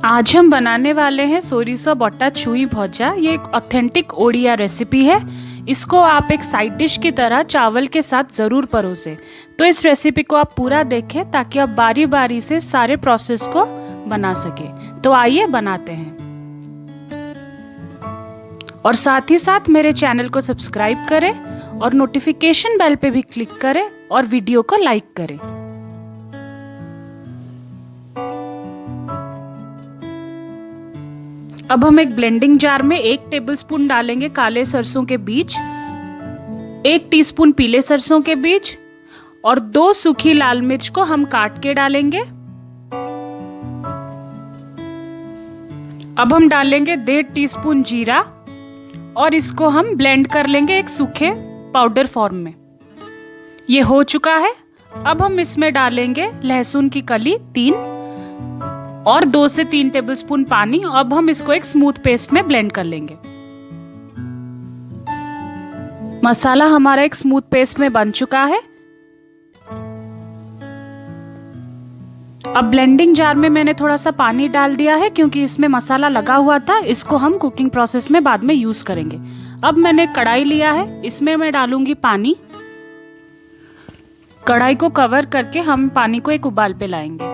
आज हम बनाने वाले हैं सोरिसा बट्टा छुई भजा। ये एक ऑथेंटिक ओडिया रेसिपी है। इसको आप एक साइड डिश की तरह चावल के साथ ज़रूर परोसें। तो इस रेसिपी को आप पूरा देखें ताकि आप बारी बारी से सारे प्रोसेस को बना सकें। तो आइए बनाते हैं, और साथ ही साथ मेरे चैनल को सब्सक्राइब करें और नोटिफिकेशन बेल पे भी क्लिक करें और वीडियो को लाइक करें। अब हम एक ब्लेंडिंग जार में 1 टेबलस्पून डालेंगे काले सरसों के बीज, 1 टीस्पून पीले सरसों के बीज और 2 सूखी लाल मिर्च को हम काट के डालेंगे। अब हम डालेंगे 1.5 टीस्पून जीरा और इसको हम ब्लेंड कर लेंगे एक सूखे पाउडर फॉर्म में। ये हो चुका है। अब हम इसमें डालेंगे लहसुन की कली 3 और 2 से 3 टेबलस्पून पानी। अब हम इसको एक स्मूथ पेस्ट में ब्लेंड कर लेंगे। मसाला हमारा एक स्मूथ पेस्ट में बन चुका है। अब ब्लेंडिंग जार में मैंने थोड़ा सा पानी डाल दिया है क्योंकि इसमें मसाला लगा हुआ था। इसको हम कुकिंग प्रोसेस में बाद में यूज करेंगे। अब मैंने कढ़ाई लिया है, इसमें मैं डालूंगी पानी। कढ़ाई को कवर करके हम पानी को एक उबाल पे लाएंगे।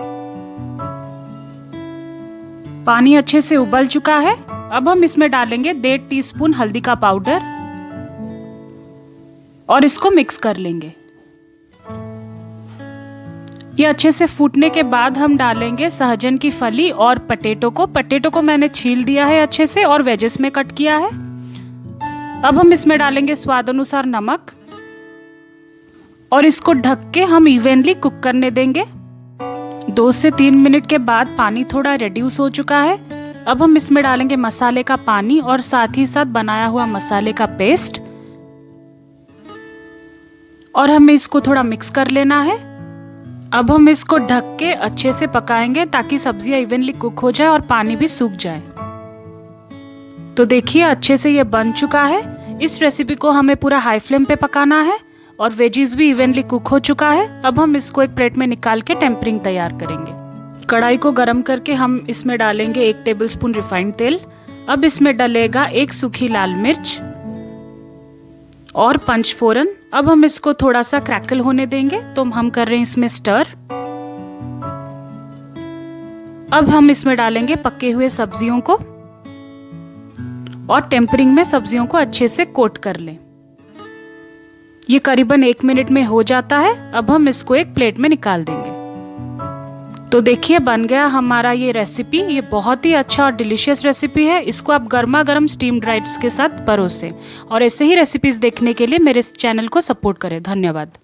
पानी अच्छे से उबल चुका है। अब हम इसमें डालेंगे 1.5 टीस्पून हल्दी का पाउडर और इसको मिक्स कर लेंगे। ये अच्छे से फूटने के बाद हम डालेंगे सहजन की फली और पटेटो को मैंने छील दिया है अच्छे से और वेजेस में कट किया है। अब हम इसमें डालेंगे स्वाद अनुसार नमक और इसको ढक के हम इवनली कुक करने देंगे। 2 से 3 मिनट के बाद पानी थोड़ा रिड्यूस हो चुका है। अब हम इसमें डालेंगे मसाले का पानी और साथ ही साथ बनाया हुआ मसाले का पेस्ट और हमें इसको थोड़ा मिक्स कर लेना है। अब हम इसको ढक के अच्छे से पकाएंगे ताकि सब्जियां इवनली कुक हो जाए और पानी भी सूख जाए। तो देखिए अच्छे से ये बन चुका है। इस रेसिपी को हमें पूरा हाई फ्लेम पे पकाना है और वेजीज भी इवनली कुक हो चुका है। अब हम इसको एक प्लेट में निकाल के टेम्परिंग तैयार करेंगे। कढ़ाई को गरम करके हम इसमें डालेंगे 1 टेबलस्पून रिफाइंड तेल। अब इसमें डलेगा 1 सूखी लाल मिर्च और 5 फोरन। अब हम इसको थोड़ा सा क्रैकल होने देंगे। तो हम कर रहे हैं इसमें स्टर। अब हम इसमें डालेंगे पके हुए सब्जियों को और टेम्परिंग में सब्जियों को अच्छे से कोट कर लें। ये करीबन 1 मिनट में हो जाता है। अब हम इसको एक प्लेट में निकाल देंगे। तो देखिए बन गया हमारा ये रेसिपी। ये बहुत ही अच्छा और डिलीशियस रेसिपी है। इसको आप गर्मा गर्म स्टीम्ड राइस के साथ परोसें। और ऐसे ही रेसिपीज देखने के लिए मेरे चैनल को सपोर्ट करें। धन्यवाद।